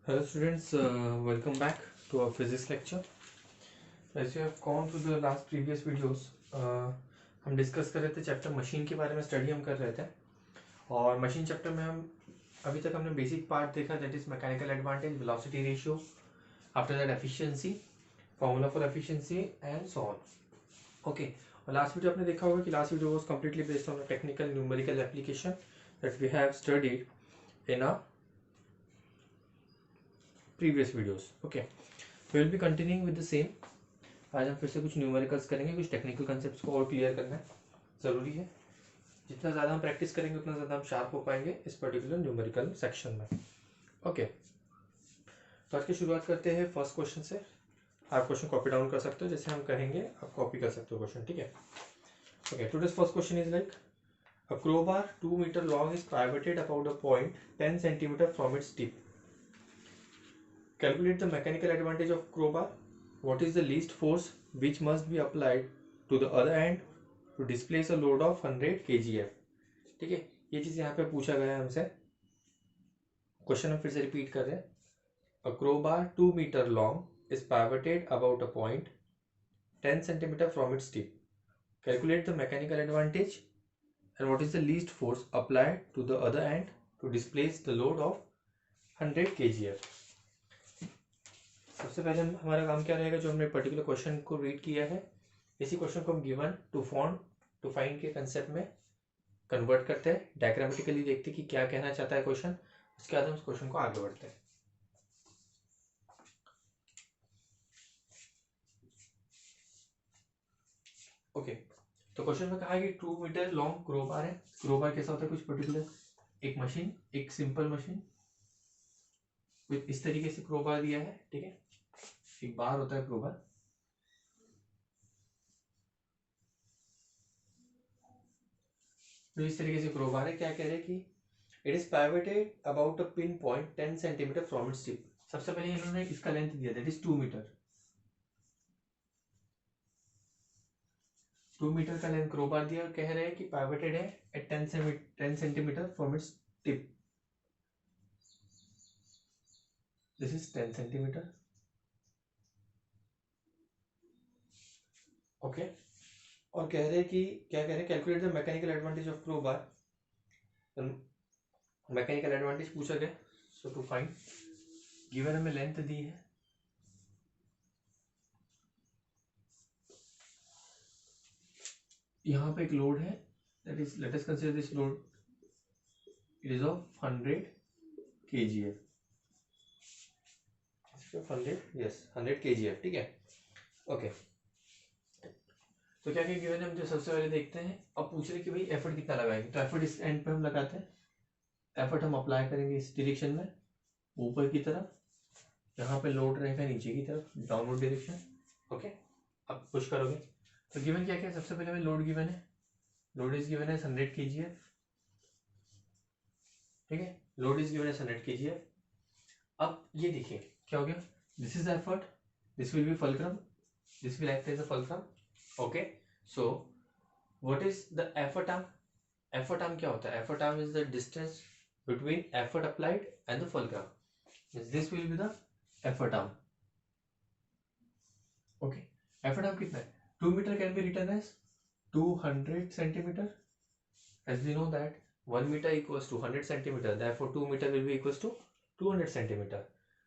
Hello students, welcome back to our physics lecture. As you have gone through the last previous videos, हम discuss कर रहे थे chapter machine के बारे में, स्टडी हम कर रहे थे। और मशीन चैप्टर में हम अभी तक हमने बेसिक पार्ट देखा, that is mechanical advantage, velocity ratio, after that efficiency, formula for efficiency and so on. Okay, और लास्ट वीडियो आपने देखा होगा कि last video was completely based on a technical numerical application that we have studied in a previous videos. Okay, we will be continuing with the same. आज हम फिर से कुछ न्यूमेरिकल्स करेंगे, कुछ टेक्निकल कंसेप्ट्स को और क्लियर करना ज़रूरी है। जितना ज़्यादा हम प्रैक्टिस करेंगे उतना ज़्यादा हम शार्प हो पाएंगे इस पर्टिकुलर न्यूमेरिकल सेक्शन में। ओके, तो आज की शुरुआत करते हैं फर्स्ट क्वेश्चन से। आप क्वेश्चन कॉपी डाउन कर सकते हो, जैसे हम कहेंगे आप कॉपी कर सकते हो क्वेश्चन, ठीक है। Okay, today's first question is like a crowbar 2 metre long is pivoted about a point 10 centimeter from its tip. Calculate the mechanical advantage of crowbar. What is the least force which must be applied to the other end to displace a load of 100 kgf. ठीक है, ये चीज़ यहाँ पे पूछा गया है हमसे। Question हम फिर से रिपीट कर रहे हैं। A crowbar 2 meter long is pivoted about a point 10 centimeter from its tip. Calculate the mechanical advantage and what is the least force applied to the other end to displace the load of 100 kgf. सबसे पहले हमारा काम क्या रहेगा, जो हमने particular question को read किया है इसी क्वेश्चन को हम गिवन टू फाइंड के कंसेप्ट में कन्वर्ट करते हैं, डायग्रामेटिकली देखते हैं कि क्या कहना चाहता है क्वेश्चन, उसके बाद हम उस क्वेश्चन को आगे बढ़ते हैं। ओके, तो क्वेश्चन में कहा है कि 2 मीटर लॉन्ग क्रोबार है। क्रोबार कैसा होता है, कुछ पर्टिकुलर एक मशीन, एक सिंपल मशीन विथ इस तरीके से क्रोबार दिया है, ठीक है। एक बार होता है क्रोबार, तो इस तरीके से क्रोबार है। क्या कह रहे हैं कि it is pivoted about a pin point 10 centimetre from its tip. सबसे पहले इन्होंने इसका लेंथ दिया, दैट इज 2 मीटर। 2 मीटर का लेंथ क्रोबार दिया और कह रहे हैं कि pivoted है at 10 centimetre from its tip. This is 10 centimetre. Okay, और कह रहे हैं कि क्या कह रहे हैं, calculate the mechanical advantage of crowbar. Mechanical advantage पूछा गया, सो टू फाइंड गिवन हमें लेंथ दी है, यहाँ पे एक लोड है, that is late us consider this load, it is of 100 kgf। 100 kgf, ठीक है। ओके, तो क्या क्या गिवन है, हम जो सबसे पहले देखते हैं। अब पूछ रहे कि भाई एफर्ट कितना लगाएंगे, तो एफर्ट इस एंड पे हम लगाते हैं। एफर्ट हम अप्लाई करेंगे इस डायरेक्शन में, ऊपर की तरफ, यहाँ पे लोड रहेगा नीचे की तरफ, डाउनवर्ड डायरेक्शन। ओके, अब पुश करोगे तो गिवन क्या क्या है, सबसे पहले हमें लोड गिवन है, लोड इज गिवन है 100 kgf, ठीक है। लोड इज गिवन है 100 kgf। अब ये देखिए क्या हो गया, this is effort, this will be fulcrum, this will act as a fulcrum. Okay, so what is the effort arm? Effort arm क्या होता है, effort arm is the distance between effort applied and the fulcrum, this will be the effort arm. Okay, effort arm कितना है, 2 metre can be written as 200 centimeter, as we know that 1 meter equals to 100 centimeter, therefore 2 meter will be equals to 200 centimeter.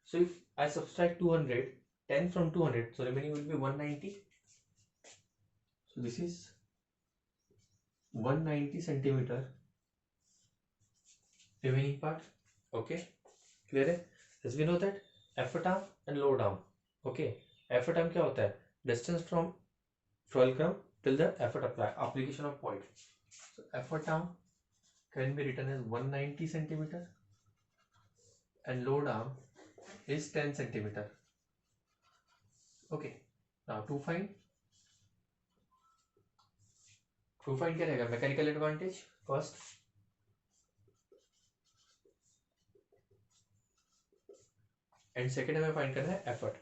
So if I subtract 200, 10 from 200, so remaining will be 190. So this is 190 centimeter remaining part. Okay, clear है? As we know that effort arm and load arm. Okay, effort arm क्या होता है, distance from fulcrum till the effort application of point. So effort arm can be written as 190 centimeter and load arm is 10 centimeter. Okay, now to find क्या रहेगा, mechanical advantage first, and second हमें find करना है effort.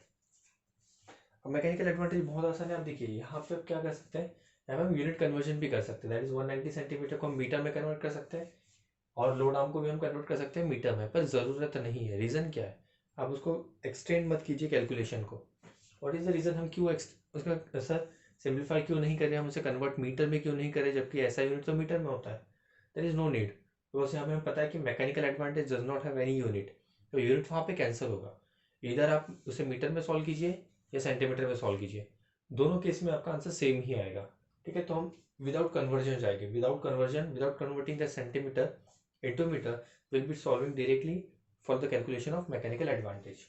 अब mechanical advantage बहुत आसान है। आप देखिए यहाँ पे आप क्या कर सकते हैं, यहाँ पे हम यूनिट कन्वर्जन भी कर सकते हैं, दैट इज 190 सेंटीमीटर को हम मीटर में कन्वर्ट कर सकते हैं और लोड आर्म को भी हम कन्वर्ट कर सकते हैं मीटर में, पर ज़रूरत नहीं है। रीज़न क्या है, आप उसको एक्सटेंड मत कीजिए कैलकुलेशन को। व्हाट इज द रीज़न, हम क्यों उसका सर सिंप्लीफाई क्यों नहीं कर रहे, हम उसे कन्वर्ट मीटर में क्यों नहीं करें, जबकि ऐसा यूनिट तो मीटर में होता है। There is no need, because यहाँ पे हमें पता है कि mechanical advantage does not have any unit, तो यूनिट वहाँ पे कैंसिल होगा। इधर आप उसे मीटर में सॉल्व कीजिए या सेंटीमीटर में सॉल्व कीजिए, दोनों केस में आपका आंसर सेम ही आएगा। ठीक है, तो हम विदाउट कन्वर्जन जाएंगे, without conversion, without converting the centimetre into metre, will be solving directly for the calculation of mechanical advantage.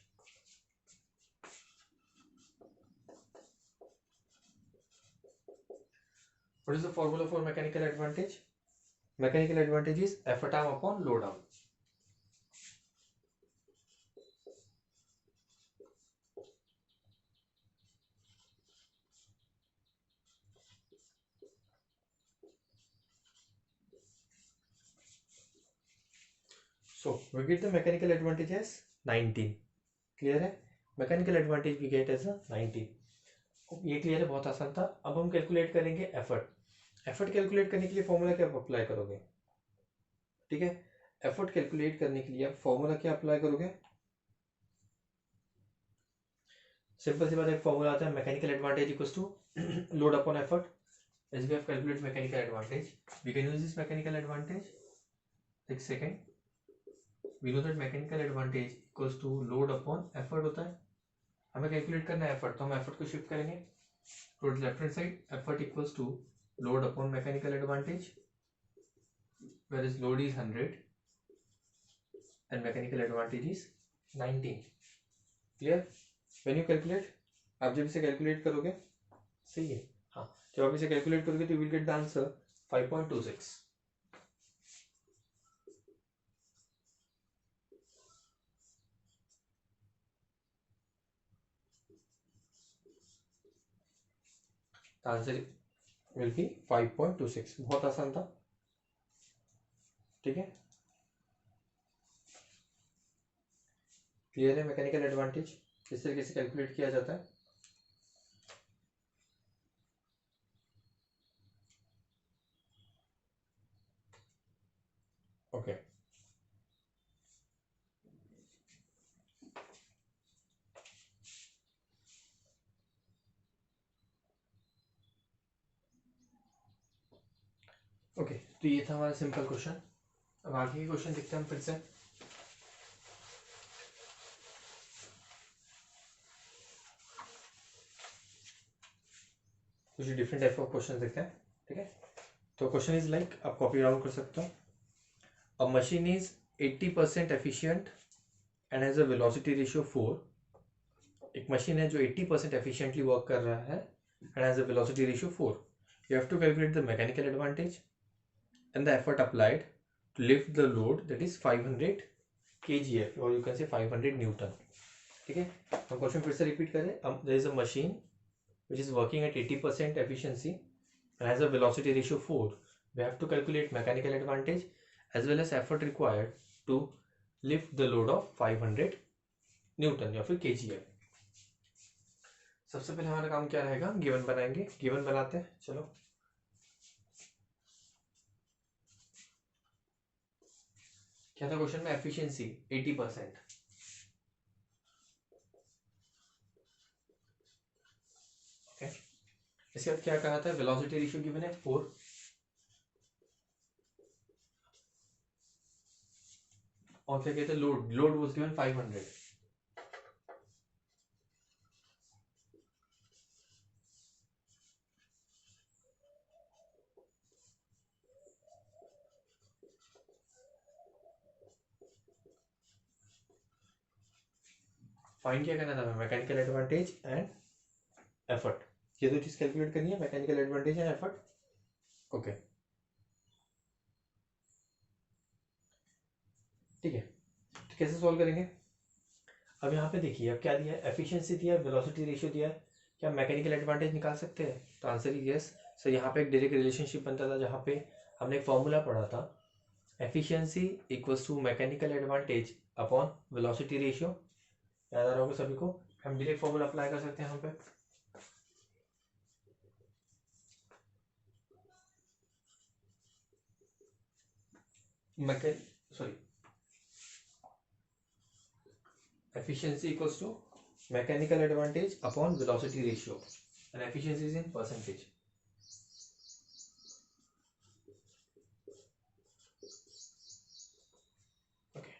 What is the formula for mechanical advantage? Mechanical advantage is effort arm upon load arm. So we get the mechanical advantage as 19. Clear है? Mechanical advantage we get as a 19. ये clear है, बहुत आसान था। अब हम calculate करेंगे effort. Effort calculate करने के लिए फॉर्मूला क्या अप्लाई करोगे? ठीक है, एफर्ट कैलकुलेट करने के लिए आप फॉर्मूला क्या अप्लाई करोगे? सिंपल सी बात है, फॉर्मूला आता है mechanical advantage equals to load upon effort. as we have calculated mechanical advantage, we can use this mechanical advantage. एक second, we know that mechanical advantage equals to load upon effort होता है। हमें calculate करना है effort, तो हम effort को shift करेंगे to left hand side. Effort equals to load upon mechanical advantage, where is load is 100 and mechanical advantage is 19। Clear? When you calculate, आप जब इसे कैलकुलेट करोगे, सही है, हाँ, जब आप इसे कैलकुलेट करोगे तो you will get the answer 5.26। Answer will be 5.26। बहुत आसान था। ठीक है, क्लियर है मैकेनिकल एडवांटेज किस तरीके से कैलकुलेट किया जाता है? ओके, ओके, तो ये था हमारा सिंपल क्वेश्चन। अब आगे के क्वेश्चन देखते हैं हम फिर से। कुछ डिफरेंट टाइप ऑफ क्वेश्चन देखते हैं। ठीक है, तो क्वेश्चन इज लाइक, आप कॉपी डाउन कर सकते हो। अ machine is 80% efficient and has a velocity ratio 4। एक मशीन है जो 80% एफिशिएंटली वर्क कर रहा है and has a velocity ratio 4। You have to calculate the mechanical advantage and the effort applied to lift the load, that is 500 kgf or you can say 500 Newton. ठीक है, हम question फिर से repeat करें। there is a machine which is working at 80% efficiency and has a velocity ratio 4. We have to calculate mechanical advantage as well as effort required to lift the load of 500 Newton या फिर kgf। सबसे पहले हमारा काम क्या रहेगा, given बनाएंगे। Given बनाते हैं, चलो। क्या था क्वेश्चन में? एफिशिएंसी 80%। ओके, इसके बाद क्या कहा था? वेलोसिटी रेशियो गिवन है 4 और क्या कहते हैं? Load, load was given 500। Find क्या करना था? मैकेनिकल एडवांटेज एंड एफर्ट, ये दो चीज कैलकुलेट करनी है, mechanical advantage and effort. Okay, ठीक है, तो कैसे सॉल्व करेंगे? अब यहाँ पे देखिए, अब क्या दिया है? एफिशिएंसी दिया है, वेलोसिटी रेशियो दिया है। क्या मैकेनिकल एडवांटेज निकाल सकते हैं? तो आंसर इज यस। सो यहाँ पे एक डायरेक्ट रिलेशनशिप बनता था, जहाँ पे हमने एक फॉर्मूला पढ़ा था, efficiency equals to mechanical advantage upon velocity ratio. याद आ रहा होगा सभी को, हम डायरेक्ट फॉर्मूला अप्लाई कर सकते हैं यहाँ पे। Sorry, efficiency equals to mechanical advantage upon velocity ratio, and efficiency is in percentage. Okay,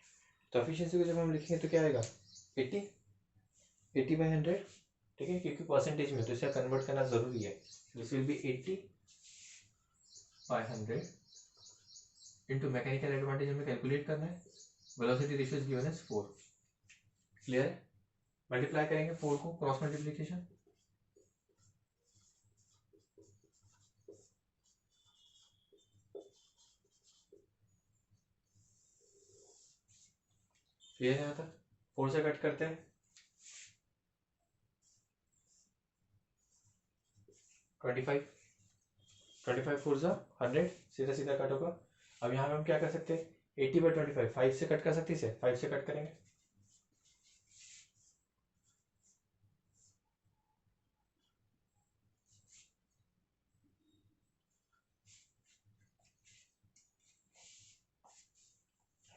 तो efficiency को जब हम लिखेंगे तो क्या आएगा 80/100, ठीक है, क्योंकि परसेंटेज में तो इसे कन्वर्ट करना जरूरी है. This will be 80/100 into mechanical advantage हमें कैलकुलेट करना है. Velocity ratio is given as 4. Clear है? मल्टीप्लाई करेंगे 4 को, क्रॉस मल्टीप्लीकेशन. क्लियर है? यहाँ तक 4 से कट करते हैं. 25 4 100, सीधा सीधा कट होगा. अब यहाँ पे हम क्या कर सकते हैं, 80/25 5 से कट कर सकते हैं. 5 से कट करेंगे.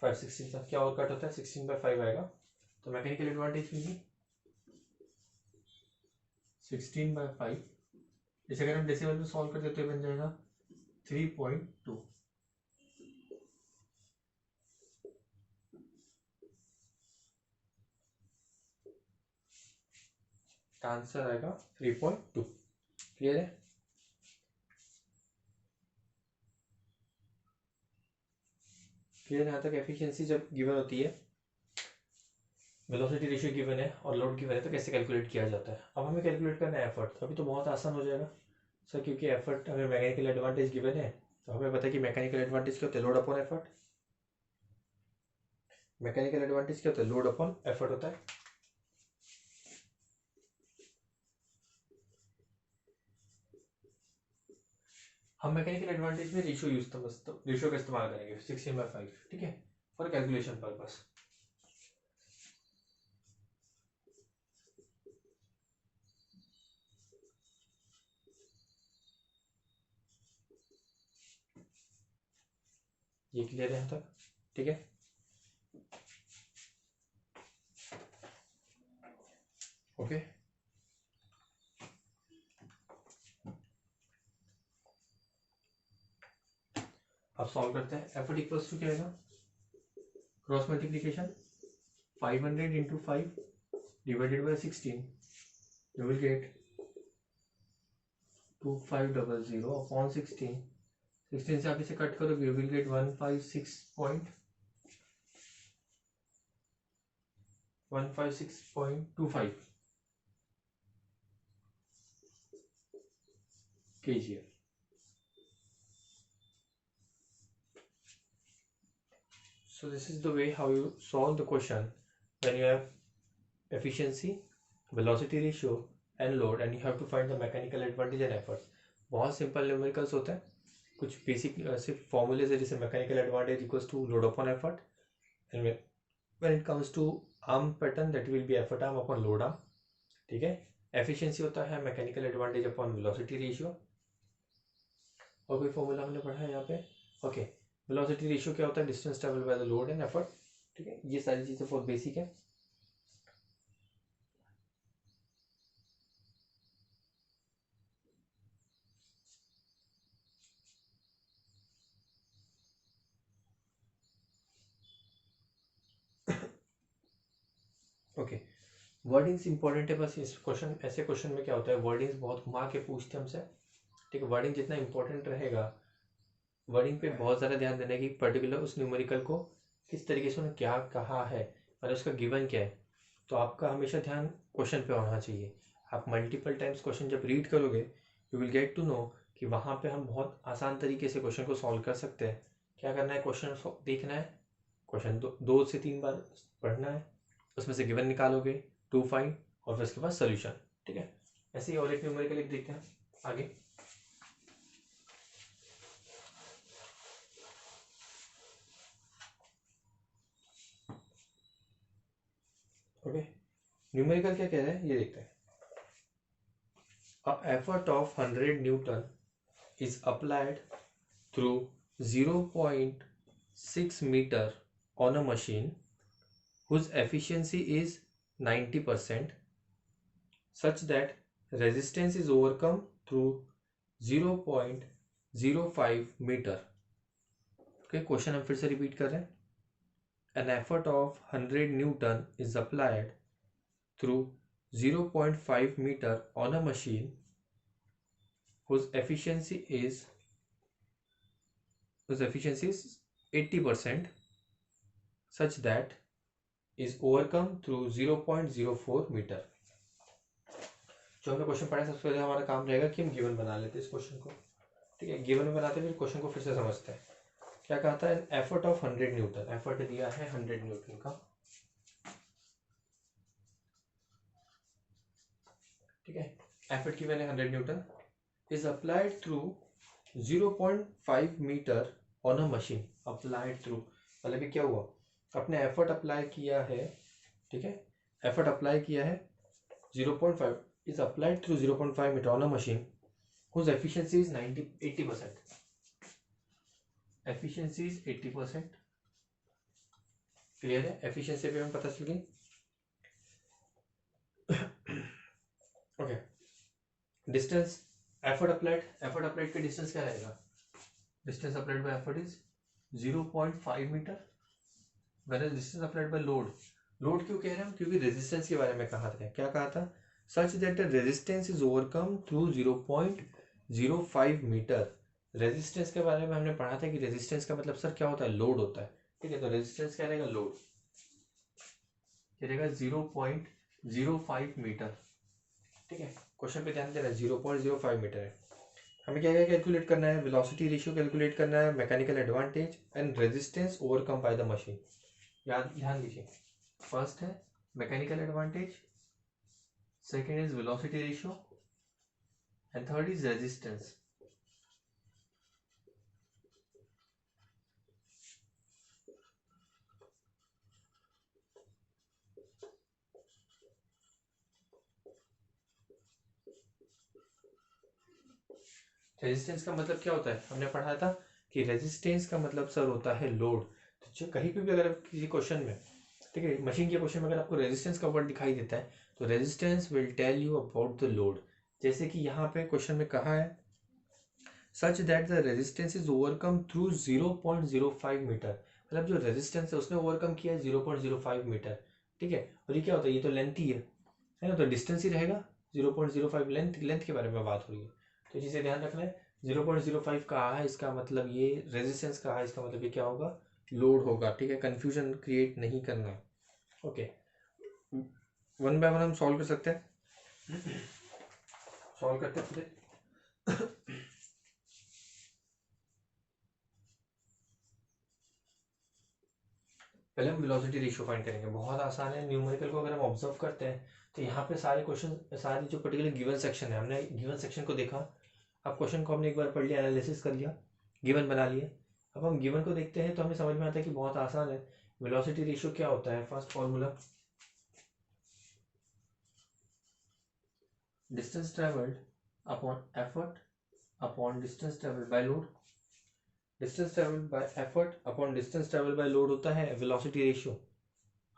फाइव 16 तक क्या और कट होता है, 16/5 आएगा. तो मैकेनिकल एडवांटेज भी 16/5. इसे अगर हम डेसिमल में सॉल्व कर देते तो बन जाएगा 3.2. आंसर आएगा 3.2. क्लियर है? क्लियर? यहाँ तक एफिशिएंसी जब गिवन होती है, वेलोसिटी रेशियो गिवन है और लोड गिवन है, तो कैसे कैलकुलेट किया जाता है. अब हमें कैलकुलेट करना है एफर्ट. अभी तो बहुत आसान हो जाएगा सर, क्योंकि एफर्ट हमें मैकेनिकल एडवांटेज गिवन है. तो हमें पता है कि मैकेनिकल एडवांटेज क्या होता है, load upon effort. Mechanical advantage क्या होता है, लोड अपॉन एफर्ट होता है. हम मैकेनिकल एडवांटेज में रेशियो का इस्तेमाल करेंगे 16/5, ठीक है, फॉर कैलकुलेशन पर्पस. ये क्लियर है यहाँ तक? ठीक है. ओके, अब सॉल्व करते हैं. एफर्ट इक्वल्स टू क्या आएगा, cross multiplication 500 into 5 divided by 16, you will gate 2500 upon 16. 16 से आप इसे कट करोगे, you will gate 156.25 kgf. So this is the way how you solve the question when you have efficiency, velocity ratio and load, and you have to find the mechanical advantage and effort. बहुत simple numericals होते हैं. कुछ basic सिर्फ formulas है, जैसे mechanical advantage equals to load upon effort, and when it comes to arm pattern that will be effort arm upon load arm. ठीक है. Efficiency होता है mechanical advantage upon velocity ratio. और कोई फॉर्मूला हमने पढ़ा है यहाँ पे? ओके. वेलोसिटी रेशियो क्या होता है, distance travel by the load and effort. ठीक है, ये सारी चीज़ें बहुत बेसिक है. ओके, वर्डिंग्स इंपॉर्टेंट है. बस इस क्वेश्चन, ऐसे क्वेश्चन में क्या होता है, वर्डिंग्स बहुत घुमा के पूछते हैं हमसे. ठीक है, वर्डिंग जितना इंपॉर्टेंट रहेगा, वर्डिंग पे बहुत ज़्यादा ध्यान देना है कि पर्टिकुलर उस न्यूमेरिकल को किस तरीके से उन्होंने क्या कहा है और उसका गिवन क्या है. तो आपका हमेशा ध्यान क्वेश्चन पे होना चाहिए. आप मल्टीपल टाइम्स क्वेश्चन जब रीड करोगे, you will get to know कि वहाँ पे हम बहुत आसान तरीके से क्वेश्चन को सॉल्व कर सकते हैं. क्या करना है, क्वेश्चन देखना है, क्वेश्चन 2 से 3 बार पढ़ना है, उसमें से गिवन निकालोगे, टू फाइंड, और फिर उसके बाद सोल्यूशन. ठीक है. ऐसे ही और एक न्यूमेरिकल एक देखते हैं आगे. ओके, न्यूमेरिकल क्या कह रहा है ये देखते हैं. A effort of 100 newton is applied through 0.6 meter on a machine whose efficiency is 90% such that resistance is overcome through 0.05 meter. Okay, question हम फिर से रिपीट कर रहे हैं. An effort of 100 Newton is applied through 0.5 meter on a machine whose efficiency is 80% such that is overcome through 0.04 meter. जो हमने question पढ़ा सबसे पहले हमारा काम रहेगा कि हम गिवन बना लेते हैं इस क्वेश्चन को. ठीक है, गिवन में बनाते हैं फिर क्वेश्चन को फिर से समझते हैं. क्या कहा था? Effort of 100 Newton. एफर्ट दिया है 100 न्यूटन का. ठीक है, एफर्ट की value 100 newton is applied through 0.5 metre on a machine. Applied through मतलब क्या हुआ? अपने एफर्ट अप्लाई किया है. ठीक है, एफर्ट अप्लाई किया है 0.5 is applied through 0.5 meter on a machine whose efficiency is 80%. Efficiency is 80%. Clear है? एफिशिएंसी पे हमें पता चल गई. ओके, डिस्टेंस एफर्ट अप्लाइड का डिस्टेंस क्या रहेगा? Distance applied by effort is 0.5 metre. Whereas distance applied by load क्यों कह रहे हैं? क्योंकि रेजिस्टेंस के बारे में कहा था. क्या कहा था? Such that the resistance is overcome through 0.05 metre. Resistance के बारे में हमने पढ़ा था कि रेजिस्टेंस का मतलब सर क्या होता है? लोड होता है. ठीक है, तो रेजिस्टेंस क्या रहेगा? लोड क्या रहेगा? 0.05 मीटर. ठीक है, क्वेश्चन पे ध्यान देना. 0.05 मीटर है. हमें क्या क्या कैलकुलेट करना है? वेलोसिटी रेशियो कैलकुलेट करना है, mechanical advantage and resistance overcome by the machine. ध्यान दीजिए, फर्स्ट है mechanical advantage, second is velocity ratio and third is resistance. Resistance का मतलब क्या होता है? हमने पढ़ा था कि रेजिस्टेंस का मतलब सर होता है लोड. तो कहीं पे भी अगर किसी क्वेश्चन में, ठीक है, मशीन के क्वेश्चन में अगर आपको रेजिस्टेंस का वर्ड दिखाई देता है तो resistance will tell you about the load. जैसे कि यहाँ पे क्वेश्चन में कहा है such that the resistance is overcome through 0.05 metre. मतलब जो रेजिस्टेंस है उसने ओवरकम किया है 0.05 मीटर. ठीक है, और ये क्या होता है? ये तो लेंथ ही है ना, तो डिस्टेंस ही रहेगा 0.05. लेंथ के बारे में बात हो रही है, तो जिसे ध्यान रखना है. 0.05 कहा है इसका मतलब ये रेजिस्टेंस कहा है, इसका मतलब ये क्या होगा? लोड होगा. ठीक है, कंफ्यूजन क्रिएट नहीं करना. ओके, वन बाय वन हम सॉल्व कर सकते हैं. सॉल्व करते हैं. पहले हम वेलोसिटी रेशियो फाइंड करेंगे. बहुत आसान है. न्यूमेरिकल को अगर हम ऑब्जर्व करते हैं तो यहाँ पे सारे क्वेश्चन, सारी जो पर्टिकुलर गिवन सेक्शन है, हमने गिवन सेक्शन को देखा. अब क्वेश्चन को हमने एक बार पढ़ लिया, एनालिसिस कर लिया, गिवन बना लिए. अब हम गिवन को देखते हैं तो हमें समझ में आता है कि बहुत आसान है. वेलोसिटी रेशियो क्या होता है? First formula, distance travelled upon effort upon distance travelled by load. Distance travelled by effort upon distance travelled by load होता है वेलोसिटी रेशियो.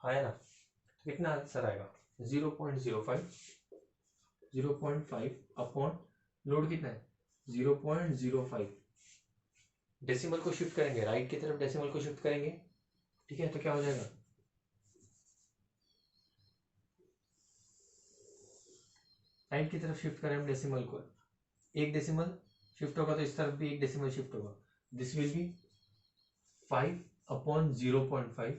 है ना? तो कितना आंसर आएगा? 0.05 अपॉन लोड कितना है? 0.05. डेसिमल को शिफ्ट करेंगे राइट की तरफ, डेसिमल को शिफ्ट करेंगे. ठीक है, तो क्या हो जाएगा? राइट की तरफ शिफ्ट करें हम डेसिमल को. एक डेसिमल शिफ्ट होगा तो इस तरफ भी एक डेसिमल शिफ्ट होगा. This will B 5 upon 0.5.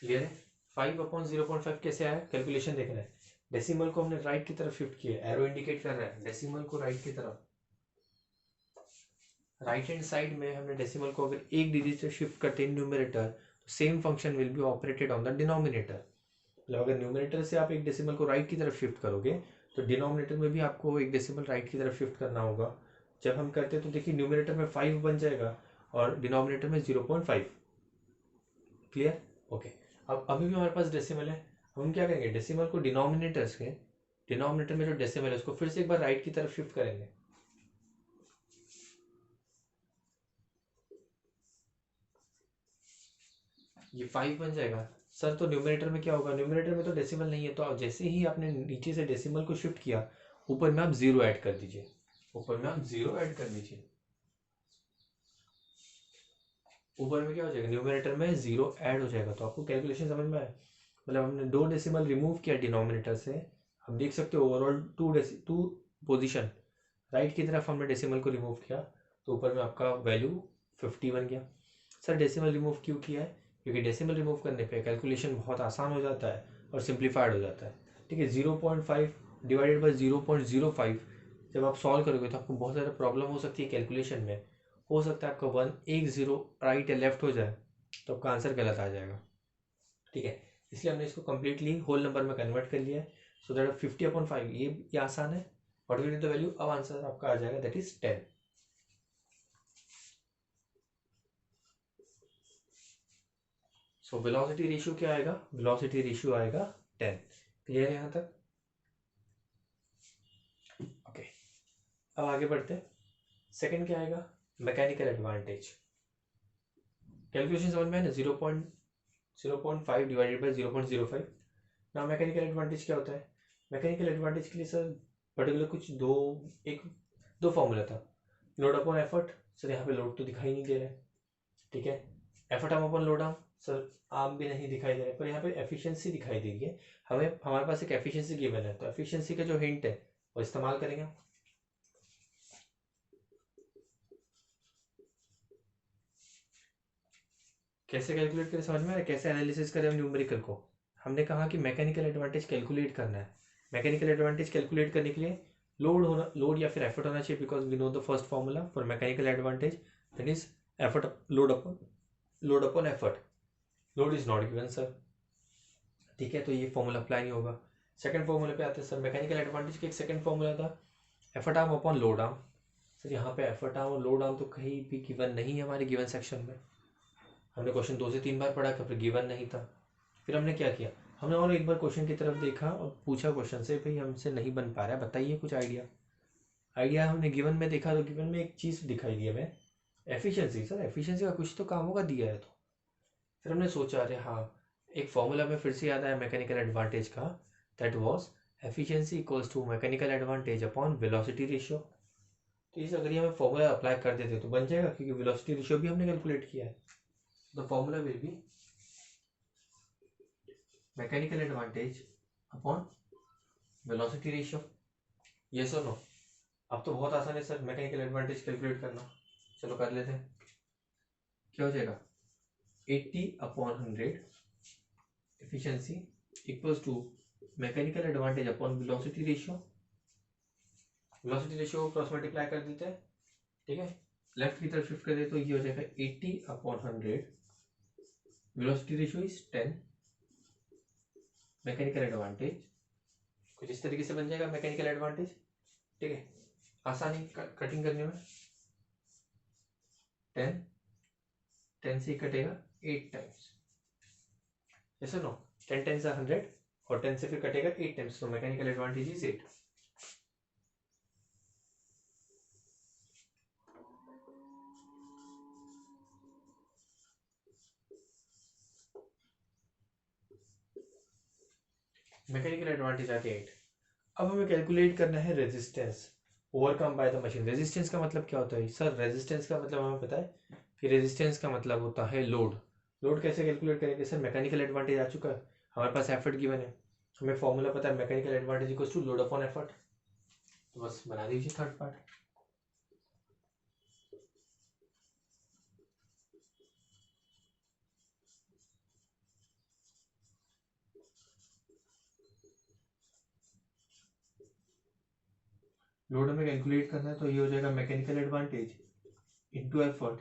Clear है? 5 अपॉन 0.5 कैसे आया? कैलकुलेशन देखना है. डेसिमल को हमने राइट की तरफ शिफ्ट किया, एरो इंडिकेट कर रहा है डेसिमल को राइट की तरफ. राइट हैंड साइड में हमने डेसिमल को अगर एक डिजिट से शिफ्ट करते हैं न्यूमरेटर, तो same function will be operated on the denominator. मतलब अगर न्यूमरेटर से आप एक डेसिमल को राइट की तरफ शिफ्ट करोगे तो डिनोमिनेटर में भी आपको एक डेसिमल राइट की तरफ शिफ्ट करना होगा. जब हम करते हैं तो देखिए न्यूमरेटर में 5 बन जाएगा और डिनोमिनेटर में 0.5. क्लियर? ओके, अब अभी भी हमारे पास डेसिमल है. हम क्या करेंगे? डेसिमल को डिनोमिनेटर में जो डेसिमल है उसको फिर से एक बार राइट की तरफ शिफ्ट करेंगे. ये 5 बन जाएगा. सर तो न्यूमरेटर में क्या होगा, न्यूमरेटर में तो डेसिमल नहीं है, तो जैसे ही आपने नीचे से डेसिमल को शिफ्ट किया ऊपर में आप जीरो ऐड कर दीजिए, ऊपर में आप जीरो ऐड कर दीजिए, ऊपर में क्या हो जाएगा, न्यूमरेटर में जीरो ऐड हो जाएगा। तो आपको कैलकुलेशन समझ में आया, मतलब हमने दो डेसिमल रिमूव किया डिनोमिनेटर से, आप देख सकते हो ओवरऑल टू पोजीशन राइट की तरफ हमने डेसिमल को रिमूव किया, तो ऊपर में आपका वैल्यू 50 बन गया। सर डेसिमल रिमूव क्यों किया है, क्योंकि डेसिमल रिमूव करने पे कैलकुलेशन बहुत आसान हो जाता है और सिंप्लीफाइड हो जाता है। ठीक है, 0.5 डिवाइडेड बाई 0.05 जब आप सॉल्व करोगे तो आपको बहुत ज़्यादा प्रॉब्लम हो सकती है कैलकुलेशन में, हो सकता है आपका 1 0 राइट या लेफ्ट हो जाए तो आपका आंसर गलत आ जाएगा। ठीक है, इसलिए हमने इसको कम्प्लीटली होल नंबर में कन्वर्ट कर लिया है, सो दैट 50/5 ये आसान है। What will be the value, अब आंसर आपका आ जाएगा that is 10। So velocity ratio क्या आएगा, वेलोसिटी रेशियो आएगा 10। क्लियर है यहाँ तक? ओके, अब आगे बढ़ते हैं। सेकंड क्या आएगा, मैकेनिकल एडवांटेज। कैलकुलेशन समझ में है ना, 0.05 डिवाइडेड बाई 0.05। ना मैकेनिकल एडवांटेज क्या होता है, मैकेनिकल एडवांटेज के लिए सर पर्टिकुलर कुछ दो फॉर्मूला था, लोड अपॉन एफर्ट। सर यहाँ पे लोड तो दिखाई नहीं दे रहा है, ठीक है, effort arm upon load arm, sir arm भी नहीं दिखाई दे रहा है, पर यहाँ पे एफिशिएंसी दिखाई दे रही है हमें, हमारे पास एक एफिशिएंसी गिवन है, तो एफिशिएंसी का जो हिंट है वो इस्तेमाल करेंगे। कैसे कैलकुलेट करें समझ में आ रहा है, कैसे एनालिसिस करें हम न्यूमेरिकल को। हमने कहा कि मैकेनिकल एडवांटेज कैलकुलेट करना है, मैकेनिकल एडवांटेज कैलकुलेट करने के लिए लोड या फिर एफर्ट होना चाहिए, because we know the first formula for mechanical advantage, that is effort load upon effort. Load is not given sir, ठीक है, तो ये फॉर्मूला अप्लाई नहीं होगा। सेकंड फॉर्मूला पे आते हैं सर, मैकेनिकल एडवांटेज का एक सेकंड फॉर्मूला था effort arm upon load arm. Sir यहाँ पे एफर्ट आर्म और लोड आर्म तो कहीं भी गिवन नहीं है हमारे गिवन सेक्शन में, हमने क्वेश्चन 2 से 3 बार पढ़ा था, फिर गिवन नहीं था। फिर हमने क्या किया, हमने और एक बार क्वेश्चन की तरफ देखा और पूछा क्वेश्चन से, भाई हमसे नहीं बन पा रहा है, बताइए कुछ आइडिया हमने गिवन में देखा, तो गिवन में एक चीज़ दिखाई दी हमें, एफिशिएंसी। सर एफिशिएंसी का कुछ तो काम होगा दिया है, तो फिर हमने सोचा अरे हाँ, एक फॉर्मूला में फिर से याद आया मैकेनिकल एडवांटेज का, that was efficiency equals to mechanical advantage upon velocity ratio. तो इस अगर ये हमें फॉर्मूला अप्लाई कर देते तो बन जाएगा, क्योंकि वेलोसिटी रेशियो भी हमने कैलकुलेट किया है। The formula will be mechanical advantage upon velocity ratio. Yes और नो? अब तो बहुत आसान है सर मैकेनिकल एडवांटेज कैलकुलेट करना, चलो कर लेते हैं। क्या हो जाएगा, 80/100 efficiency equals to mechanical advantage upon velocity ratio. Velocity ratio को क्रॉस मल्टीप्लाई कर देते हैं, ठीक है, लेफ्ट की तरफ शिफ्ट कर दे तो ये हो जाएगा 80/100, velocity ratio is 10, mechanical advantage कुछ इस तरीके से बन जाएगा मैकेनिकल एडवांटेज। ठीक है, आसानी कटिंग करने में, 10 से ही कटेगा 8 टाइम्स, ऐसा नो, 10 10 से 100 और 10 से फिर कटेगा 8 टाइम्स, तो mechanical advantage is 8। Mechanical advantage आके 8। अब हमें कैलकुलेट करना है resistance overcome by the machine. Resistance का मतलब क्या होता है सर, रेजिस्टेंस का मतलब हमें पता है कि रेजिस्टेंस का मतलब होता है लोड। लोड कैसे कैलकुलेट करेंगे सर, मैकेनिकल एडवांटेज आ चुका है, हमारे पास एफर्ट गिवन है, हमें फॉर्मूला पता है mechanical advantage equals to load upon effort, तो बस बना दीजिए थर्ड पार्ट। लोड हमें कैलकुलेट करना है, तो ये हो जाएगा mechanical advantage into effort,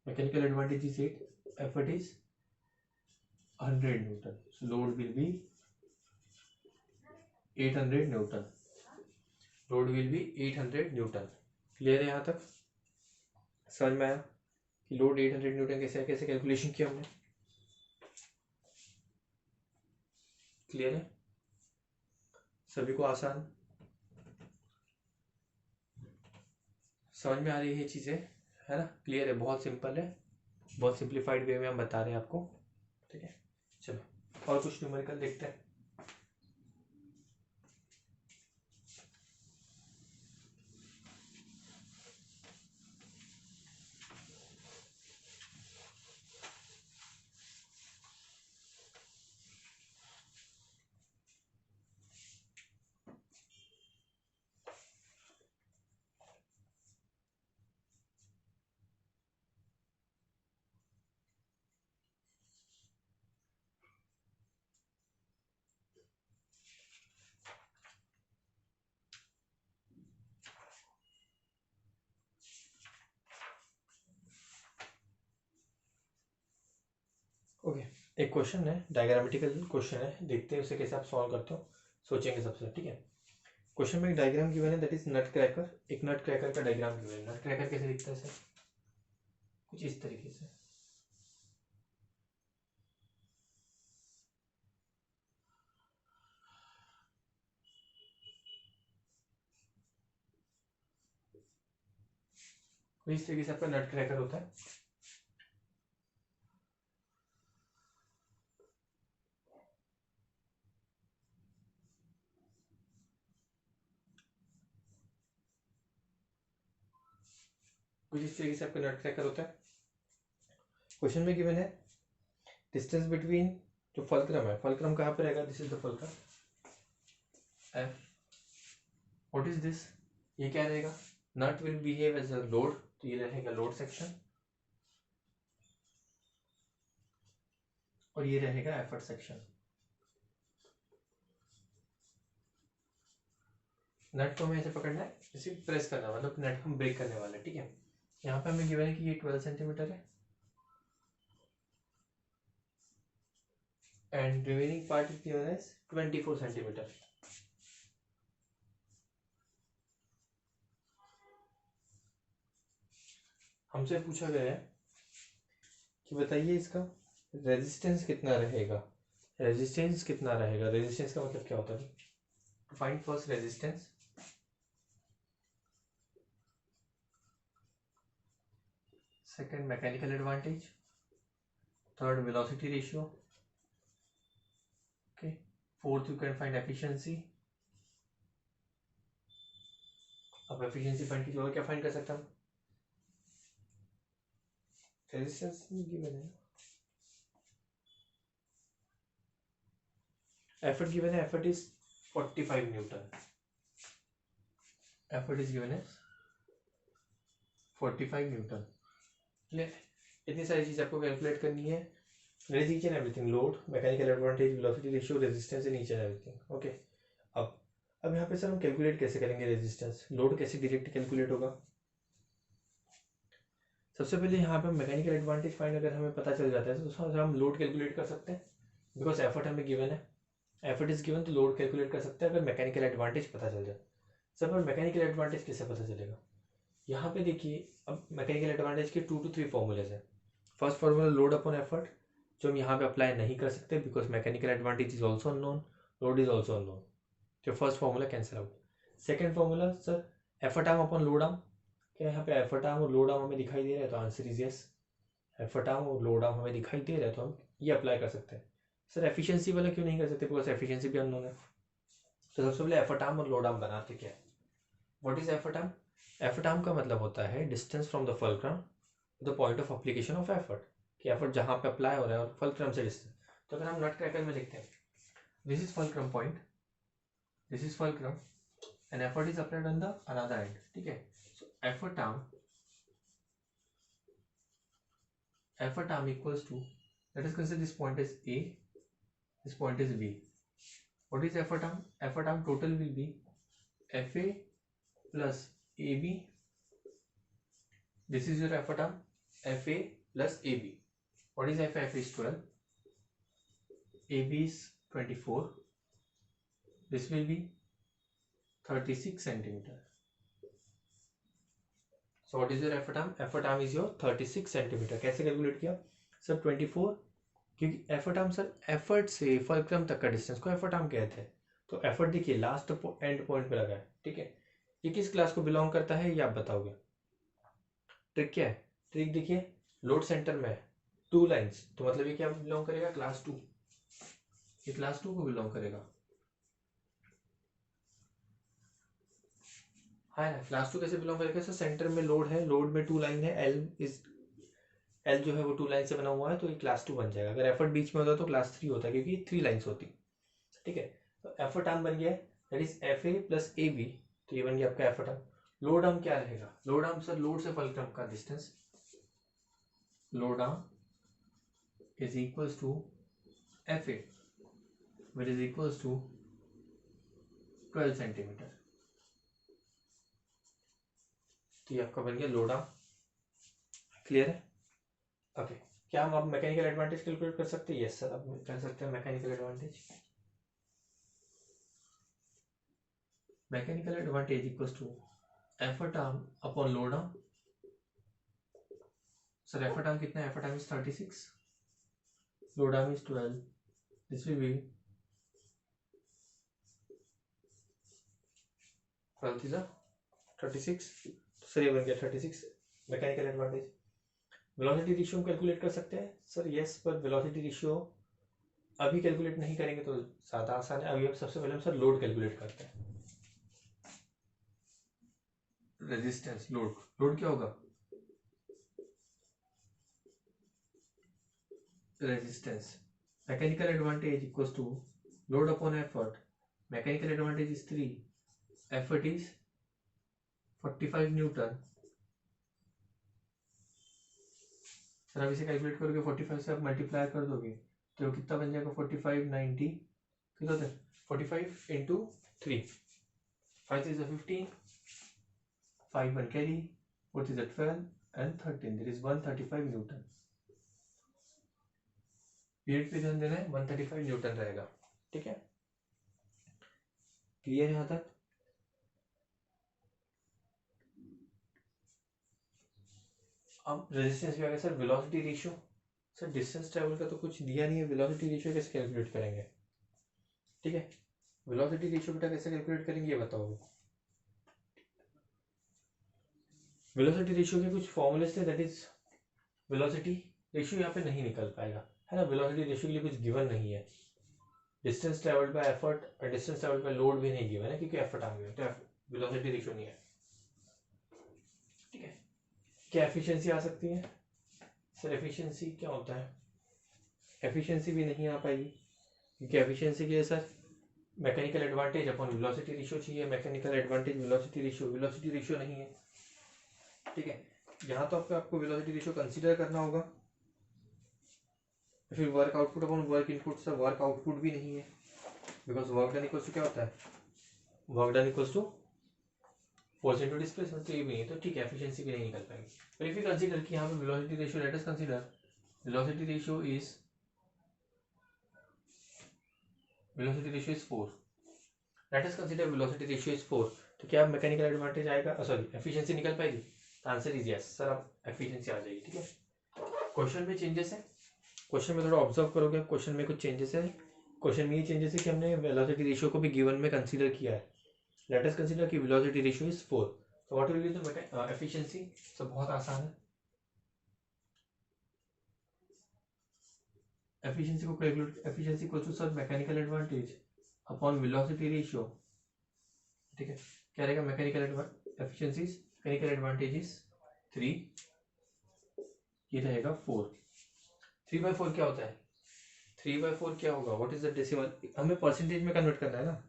mechanical advantage is 8, effort is 100 newton, so load will be 800 newton, load will be 800 newton. Clear है यहाँ तक, समझ में आया कि लोड 800 न्यूटन कैसे कैसे कैलकुलेशन किया हमने? क्लियर है सभी को, आसान समझ में आ रही है चीज़ें, है ना, क्लियर है, बहुत सिंपल है, बहुत सिंप्लीफाइड वे में हम बता रहे हैं आपको, ठीक है। चलो और कुछ न्यूमेरिकल देखते हैं। ओके, एक क्वेश्चन है, डायग्रामेटिकल क्वेश्चन है, देखते हैं उसे कैसे आप सॉल्व करते हो, सोचेंगे सबसे। ठीक है, क्वेश्चन में एक डायग्राम गिवन है, दैट इज नट क्रैकर। एक नट क्रैकर का डायग्राम गिवन है। नट क्रैकर कैसे दिखता है सर? कुछ इस तरीके से। तो इस तरीके से आपका नट क्रैकर होता है। कुछ इस तरीके से आपका नट क्रैकर होता है। क्वेश्चन में गिवन है डिस्टेंस बिटवीन, जो फलक्रम है, फलक्रम कहाँ पर रहेगा? This is the fulcrum F. What is this? ये क्या रहेगा? Nut will behave as a load, तो ये रहेगा लोड सेक्शन, और ये रहेगा एफर्ट सेक्शन। नट को हमें ऐसे पकड़ना है, इसे प्रेस करना है, मतलब नट हम ब्रेक करने वाले हैं। ठीक है, यहाँ पे हमें गिवन है कि ये 12 सेंटीमीटर है and remaining part is given as 24 centimetre. हमसे पूछा गया है कि बताइए इसका रेजिस्टेंस कितना रहेगा। रेजिस्टेंस कितना रहेगा? रेजिस्टेंस का मतलब क्या होता है? Find first resistance, second mechanical advantage, third velocity ratio, okay, fourth you can find efficiency. अब एफिशिएंसी फाइंड कीजिए, और क्या फाइंड कर सकते हैं हम? रेजिस्टेंस गिवन है, एफर्ट गिवन है, effort is 45 Newton. Effort is given है 45 न्यूटन। इतनी सारी चीज आपको कैलकुलेट करनी है, each and everything, load, mechanical advantage, velocity ratio, resistance and each and everything. Okay, अब यहाँ पे सर हम कैलकुलेट कैसे करेंगे रेजिस्टेंस? लोड कैसे डायरेक्ट कैलकुलेट होगा? सबसे पहले यहाँ पे मैकेनिकल एडवांटेज फाइंड अगर हमें पता चल जाता है तो हम लोड कैलकुलेट कर सकते हैं, बिकॉज एफर्ट हमें गिवन है, एफर्ट इज गिवन, तो लोड कैलकुलेट कर सकते हैं अगर मैकेनिकल एडवांटेज पता चल जाए। सर पर मैकेनिकल एडवांटेज कैसे पता चलेगा? यहाँ पे देखिए, अब मैकेनिकल एडवांटेज के 2 to 3 फॉर्मूलेज है। First formula load upon effort, जो हम यहाँ पे अप्लाई नहीं कर सकते because mechanical advantage is also unknown, load is also unknown, तो first formula cancel out. Second formula sir effort arm upon load arm, क्या यहाँ पे एफर्ट आर्म और लोड आर्म हमें दिखाई दे रहा है? तो answer is yes, effort arm और लोड आर्म हमें दिखाई दे रहा है, तो हम ये अप्लाई कर सकते हैं। सर एफिशिएंसी वाला क्यों नहीं कर सकते? बिकॉज एफिशिएंसी भी अननोन है। तो सबसे पहले एफर्ट आर्म और लोड आर्म बनाते क्या है? What is effort arm? Effort arm का मतलब होता है distance from the fulcrum to the point of application of effort, कि एफर्ट जहाँ पे अप्लाई हो रहा है और फलक्रम से डिस्टेंस। तो अगर हम नट क्रैकर में लिखते हैं, this is fulcrum point, this is fulcrum and effort is applied on the another end. ठीक है, सो effort arm equals to, let us consider this point as A, this point is B. What is effort arm? Effort arm total will be FA plus AB. This is your effort arm, FA plus AB. What is FA? FA is 12, AB is 24. This will be 36 centimeter. So what is your effort arm? Effort arm is your 36 centimeter. कैसे calculate किया sir? 24, क्योंकि effort arm sir effort से fulcrum तक का distance को effort arm कहते हैं। तो एफर्ट देखिए लास्ट एंड पॉइंट पे लगा है। ठीक है, ये किस क्लास को बिलोंग करता है ये आप बताओगे। ट्रिक क्या है? ट्रिक देखिए, लोड सेंटर में है 2 लाइन्स, तो मतलब ये क्या बिलोंग करेगा? क्लास 2। ये क्लास 2 को बिलोंग करेगा। हाँ ना, क्लास 2 कैसे बिलोंग करेगा सर? सेंटर में लोड है, लोड में 2 लाइन है, एल जो है वो 2 लाइन से बना हुआ है, तो ये क्लास 2 बन जाएगा। अगर एफर्ट बीच में होता तो क्लास 3 होता, क्योंकि 3 लाइन्स होती। ठीक है, तो एफर्ट आर्म बन गया, that is F A plus A B, तो ये बन गया आपका एफर्ट आर्म। लोड आर्म क्या रहेगा? लोड आर्म सर लोड से फलक्रम का distance, load arm is equals to F A which is equals to 12 centimetre. तो ये आपका बन गया लोड आर्म। क्लियर है? ओके, क्या हम अब मैकेनिकल एडवांटेज कैलकुलेट कर सकते हैं? यस सर, अब कर सकते हैं mechanical advantage. Mechanical advantage equals to effort arm upon load arm. Sir effort arm कितना है? Effort arm is 36, load arm is 12, this will be 12 is 36, sir ये बन गया 36 मैकेनिकल एडवांटेज। वेलोसिटी रेशियो हम कैलकुलेट कर सकते हैं सर? यस, पर वेलोसिटी रेशियो अभी कैलकुलेट नहीं करेंगे तो ज़्यादा आसान है। अभी अब सबसे पहले हम सर लोड कैलकुलेट करते हैं। रेजिस्टेंस, लोड, लोड क्या होगा? Resistance. Mechanical advantage equals to load upon effort. Mechanical advantage is 3, effort is 45 newton. Sir अब इसे कैलकुलेट करोगे 45 से आप मल्टीप्लाई कर दोगे तो कितना बन जाएगा? 45 90 कितना होता है? 45 into 3, 5 is a 15, 5 1 carry, 4 is a 12 and 13, there is 135 Newton. Period पे ध्यान देना है, 135 न्यूटन रहेगा। ठीक है, क्लियर है यहाँ तक? अब रेजिस्टेंस भी आ गया sir. Velocity ratio, sir distance travel का तो कुछ दिया नहीं है, वेलोसिटी रेशियो कैसे कैलकुलेट करेंगे? ठीक है, वेलोसिटी रेशियो बेटा कैसे कैलकुलेट करेंगे ये बताओगे? वेलोसिटी रेशियो के कुछ फॉर्मूलेस थे, दैट इज वेलोसिटी रेशियो यहाँ पे नहीं निकल पाएगा, है ना। वेलोसिटी रेशियो के लिए कुछ गिवन नहीं है। डिस्टेंस ट्रेवल्ड बाय एफर्ट और डिस्टेंस ट्रेवल्ड बाय लोड भी नहीं गिवन है, क्योंकि एफर्ट आ गया, तो वेलोसिटी रेशियो नहीं है। ठीक है, क्या एफिशिएंसी आ सकती है? सर एफिशिएंसी क्या होता है? एफिशिएंसी भी नहीं आ पाएगी, क्योंकि एफिशिएंसी के लिए sir mechanical advantage upon velocity ratio चाहिए। मैकेनिकल एडवांटेज वेलोसिटी रेशियो नहीं है। ठीक है, यहाँ तो आपको वेलोसिटी रेशियो कंसीडर करना होगा। फिर work output upon work input, sir work output भी नहीं है, because work done equals to क्या होता है? Work done equals to force into displacement, तो ये भी नहीं है, तो ठीक है एफिशिएंसी भी नहीं निकल पाएगी। पर इफ यू कंसीडर कि यहाँ पे velocity ratio, late us consider velocity ratio is 4, late us consider velocity ratio is 4, तो क्या मैकेनिकल एडवांटेज आएगा? सॉरी, एफिशिएंसी निकल पाएगी? आंसर इज यस सर, अब एफिशिएंसी आ जाएगी। ठीक है, क्वेश्चन में चेंजेस है, क्वेश्चन में थोड़ा ऑब्जर्व करोगे, क्वेश्चन में कुछ चेंजेस है। क्वेश्चन में ये चेंजेस है कि हमने वेलोसिटी रेशियो को भी गिवन में कंसीडर किया है। लेट अस कंसीडर कि वेलोसिटी रेशियो इज 4, तो what will be the efficiency? सब बहुत आसान है, एफिशिएंसी को calculate, efficiency equal to sir mechanical advantage upon velocity ratio. ठीक है, क्या रहेगा? Mechanical efficiency, mechanical advantage is 3, ये रहेगा 4। 3/4 क्या होता है? 3/4 क्या होगा? What is the decimal? हमें परसेंटेज में कन्वर्ट करना है ना।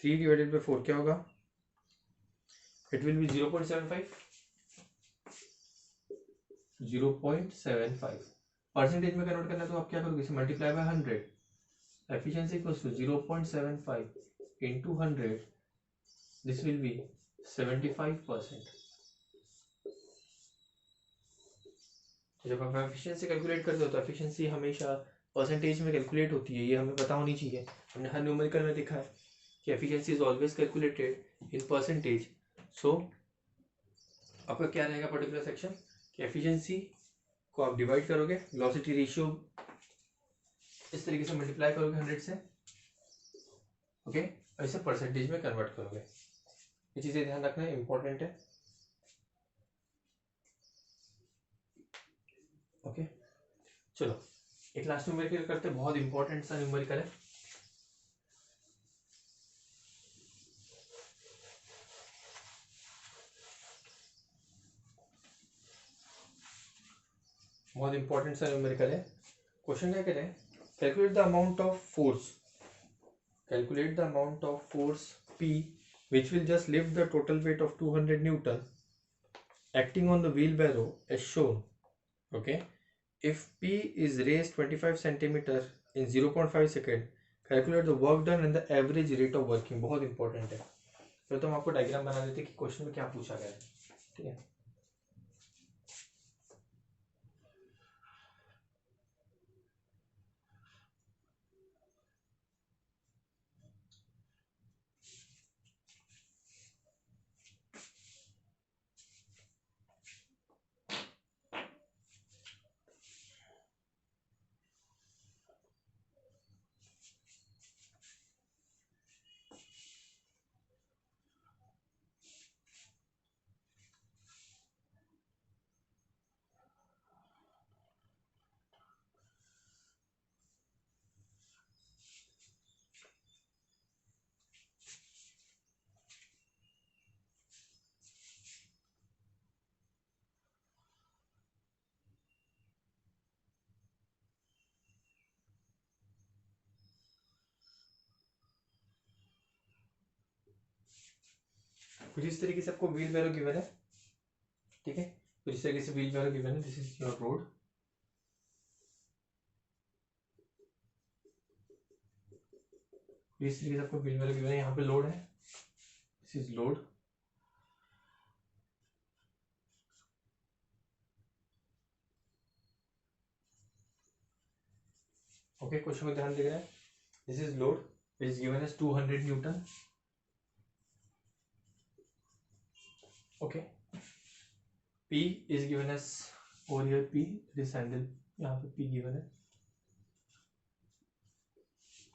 3 डिवाइडेड बाई 4 क्या होगा? It will be 0.75, 0.75। परसेंटेज में कन्वर्ट करना है तो आप क्या करोगे? इसे multiply by 100, efficiency equals to 0.75 into 100, this will be 75%। जब आप एफिशिएंसी कैलकुलेट करते हो तो एफिशिएंसी हमेशा परसेंटेज में कैलकुलेट होती है, ये हमें पता होनी चाहिए। हमने हर न्यूमेरिकल में देखा है कि efficiency is always calculated in percentage. सो आपका क्या रहेगा पर्टिकुलर सेक्शन कि एफिशिएंसी को आप डिवाइड करोगे, वेलोसिटी रेशियो इस तरीके से मल्टीप्लाई करोगे 100 से, ओके, और इसे परसेंटेज में कन्वर्ट करोगे। ये चीज़ें ध्यान रखना इंपॉर्टेंट है। ओके, चलो एक लास्ट न्यूमेरिकल करते, बहुत इंपॉर्टेंट सा न्यूमेरिकल है। बहुत इंपॉर्टेंट सा न्यूमेरिकल है। क्वेश्चन क्या कह रहे हैं, calculate the amount of force, calculate the amount of force P which will just lift the total weight of 200 Newton acting on the wheelbarrow as shown. Okay, if P is raised 25 centimeter in 0.5 second, calculate the work done and the average rate of working. बहुत important है। फिर तो हम आपको diagram बना देते कि question में क्या पूछा गया है। ठीक है, कुछ इस तरीके से आपको व्हील बैरो गिवन है। ठीक है, कुछ इस तरीके से व्हील बैरो गिवन है। दिस इज योर रोड, इस तरीके से आपको व्हील बैरो गिवन है। यहाँ पे लोड है, this is load. Okay, question में ध्यान दे रहे हैं। This is load which is given as 200 newton. Okay, P is given as over here P, this handle, यहाँ पे P given है,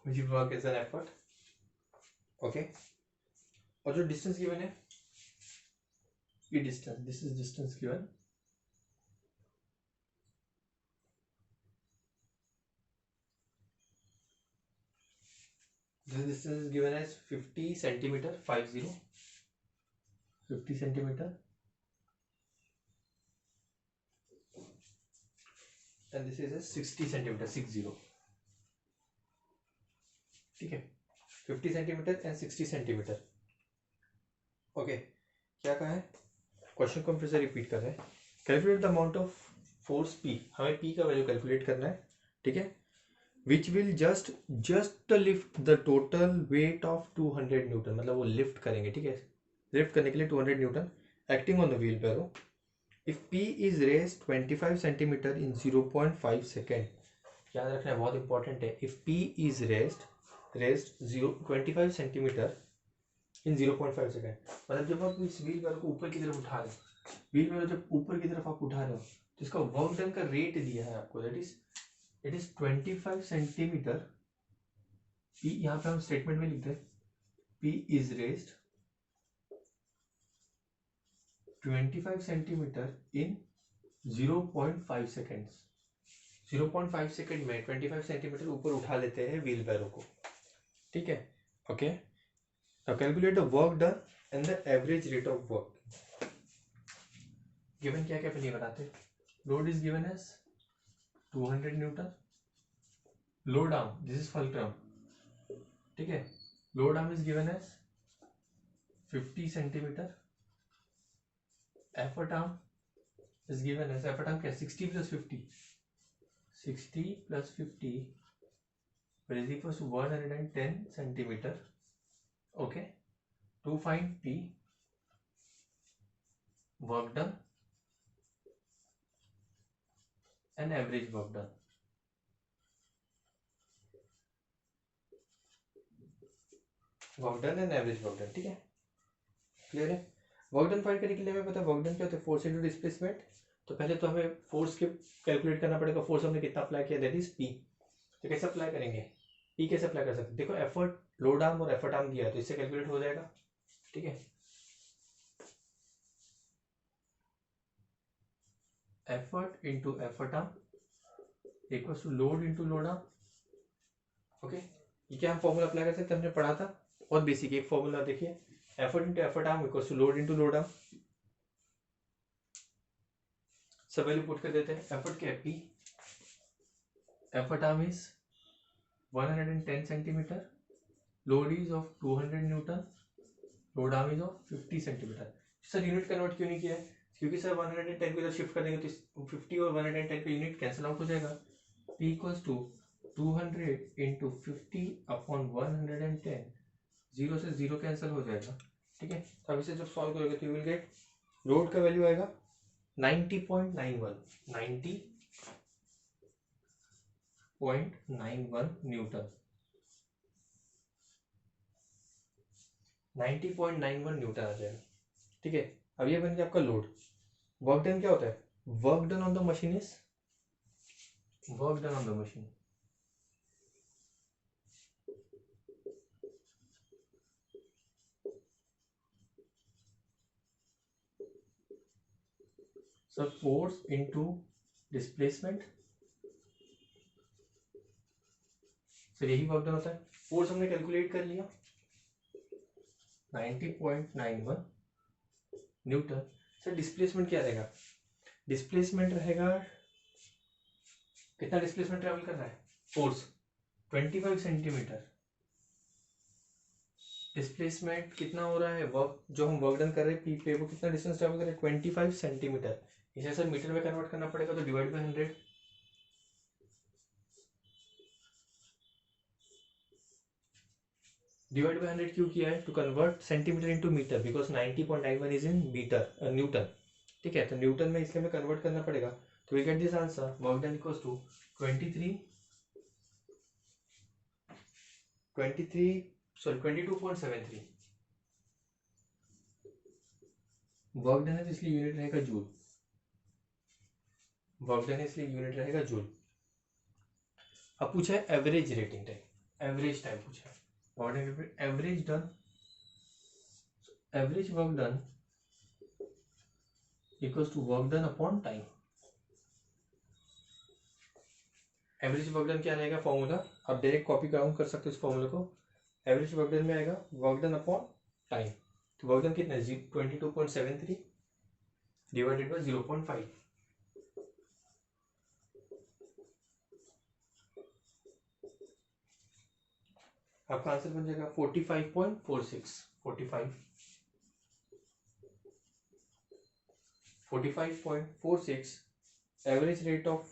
which is work as an effort. Okay, और जो distance given है, ये distance, this is distance given. This distance is given as 50 centimeter, 50 centimeter, and this is a 60 centimeter, 60. ठीक है, 50 centimetre and 60 centimetre. Okay, क्या कहा है, क्वेश्चन को फिर से रिपीट कर रहे हैं। Calculate the amount of force P, हमें P का वैल्यू कैलकुलेट करना है। ठीक है, which will just lift the total weight of 200 Newton, मतलब वो लिफ्ट करेंगे। ठीक है, लिफ्ट करने के लिए 200 newton acting on the wheelbarrow. If P is raised 25 centimetre in 0.5 second, याद रखना है, बहुत इंपॉर्टेंट है। If P is raised 25 centimetre in 0.5 second, मतलब जब आप इस व्हील बैरो को ऊपर की तरफ उठा रहे हो, व्हील बैरो जब ऊपर की तरफ आप उठा रहे हो तो इसका वर्क डन का रेट दिया है आपको, that is it is 25 centimetre. P यहाँ पे हम स्टेटमेंट में लिखते हैं, P is raised 25 centimetre in 0.5 seconds. 0.5 second में 25 सेंटीमीटर ऊपर उठा लेते हैं व्हील बैरो को। ठीक है, okay, now calculate the work done and the average rate of work. Given क्या क्या पहले बताते हैं। Load is given as 200 newton, load arm, this is fulcrum. ठीक है, load arm is given as 50 centimetre, effort arm is given as, effort arm क्या, 60 plus 50, 60 plus 50 is equals to 110 centimeter. Okay, to find P, work done and average work done. Work done and average work done. ठीक है, clear है। Work done find करने के लिए हमें पता है वर्क डन क्या होता है, फोर्स इनटू डिस्प्लेसमेंट। तो पहले तो हमें फोर्स के कैलकुलेट करना पड़ेगा, फोर्स हमने कितना अप्लाई किया, दैट इज P। तो कैसे अप्लाई करेंगे, P कैसे अप्लाई कर सकते हैं, देखो एफर्ट, लोड आर्म और एफर्ट आर्म दिया है तो इससे कैलकुलेट हो जाएगा। ठीक है, effort into effort arm equals to load into load arm. Okay, ये क्या हम फॉर्मूला अप्लाई कर सकते हैं, हमने पढ़ा था बहुत बेसिक एक फॉर्मूला, देखिए effort into effort arm equals to load into load arm. सब वैल्यू पुट कर देते हैं। एफर्ट क्या है, P, effort arm is 110 centimetre, load is of 200 newton, load arm is of 50 centimetre. Sir unit convert क्यों नहीं किया है, क्योंकि सर 110 को इधर शिफ्ट कर देंगे तो 50 और 110 का यूनिट कैंसिल आउट हो जाएगा। P equals to 200 into 50 upon 110, zero से जीरो कैंसिल हो जाएगा। ठीक है, तो अब इसे जब सॉल्व करोगे तो यू विल गेट लोड का वैल्यू आएगा 90.91 न्यूटन, 90.91 न्यूटन आ जाएगा। ठीक है, अब ये बन गया आपका लोड। वर्क डन क्या होता है, work done on the machine is work done on the machine sir force into displacement. Sir यही वर्क डन होता है। फोर्स हमने कैलकुलेट कर लिया 90.91 न्यूटन। सर डिस्प्लेसमेंट क्या रहेगा, डिस्प्लेसमेंट रहेगा कितना डिस्प्लेसमेंट ट्रेवल कर रहा है, फोर्स 25 सेंटीमीटर। डिस्प्लेसमेंट कितना हो रहा है, वर्क जो हम वर्क डन कर रहे हैं पी पे वो कितना डिस्टेंस ट्रेवल कर रहे हैं 25 सेंटीमीटर। इसे सर मीटर में कन्वर्ट करना पड़ेगा तो डिवाइड बाय 100। डिवाइड बाय 100 क्यों किया है, to convert centimetre into metre, because 90.91 is in metre newton. ठीक है, तो न्यूटन में इसलिए हमें कन्वर्ट करना पड़ेगा। तो we get this answer, work done equals to 22.73 work done है तो इसलिए यूनिट रहेगा जूल, वर्क डन है इसलिए यूनिट रहेगा जूल। अब पूछा है average rating time, average time पूछा है, average done, average work done equals to work done upon time. Average work done क्या रहेगा फॉर्मूला, आप डायरेक्ट कॉपी डाउन कर सकते हो इस फॉर्मूला को। एवरेज वर्क डन में आएगा वर्क डन अपॉन टाइम, तो वर्क डन कितना है 22.73 डिवाइडेड बाय 0.5। आपका आंसर बन जाएगा 45.46, 45.46 average rate of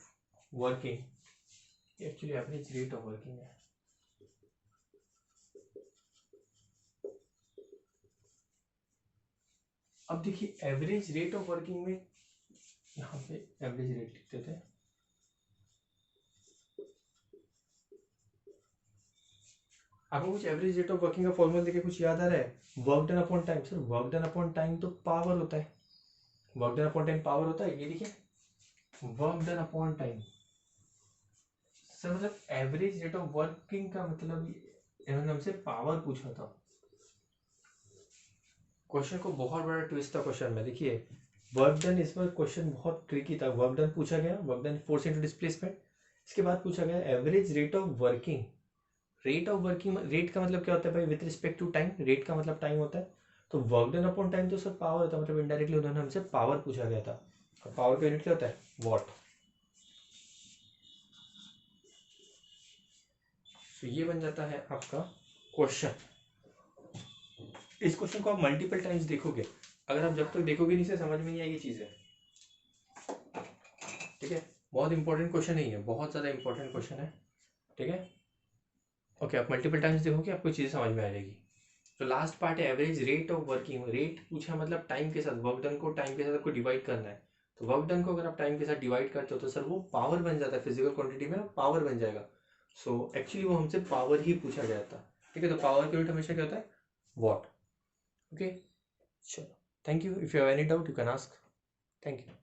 working, actually average rate of working है। अब देखिए एवरेज रेट ऑफ वर्किंग में यहाँ पे एवरेज रेट लिखते थे, आपको कुछ एवरेज रेट ऑफ वर्किंग का फॉर्मूला देखे कुछ याद आ रहा है, work done upon time. Sir work done upon time तो पावर होता है, work done upon time power होता है, ये देखिए work done upon time. Sir मतलब एवरेज रेट ऑफ वर्किंग का मतलब इन्होंने हमसे पावर पूछा था। क्वेश्चन को बहुत बड़ा ट्विस्ट था क्वेश्चन में, देखिए वर्क डन, इस बार क्वेश्चन बहुत ट्रिकी था। वर्क डन पूछा गया, work done force into displacement, इसके बाद पूछा गया average rate of working. Rate of working, rate का मतलब क्या होता है भाई, with respect to time, rate का मतलब टाइम होता है। तो वर्क डन अपॉन टाइम तो सर पावर होता है, मतलब इनडायरेक्टली उन्होंने हमसे पावर पूछा गया था। और पावर का यूनिट क्या होता है, वॉट। तो ये बन जाता है आपका क्वेश्चन। इस क्वेश्चन को आप मल्टीपल टाइम्स देखोगे, अगर आप जब तक देखोगे नहीं से समझ में नहीं आएगी चीजें। ठीक है, बहुत इंपॉर्टेंट क्वेश्चन नहीं है, बहुत ज्यादा इंपॉर्टेंट क्वेश्चन है। ठीक है, ओके, आप मल्टीपल टाइम्स देखोगे आपको चीजें समझ में आ जाएगी। तो लास्ट पार्ट है average rate of working. Rate पूछा मतलब टाइम के साथ, वर्क डन को टाइम के साथ आपको डिवाइड करना है। तो वर्क डन को अगर आप टाइम के साथ डिवाइड करते हो तो सर वो पावर बन जाता है, फिजिकल क्वांटिटी में पावर बन जाएगा। सो एक्चुअली वो हमसे पावर ही पूछा गया था। ठीक है, तो पावर का यूनिट हमेशा क्या होता है, वॉट। ओके, चलो, thank you. If you have any doubt you can ask. Thank you.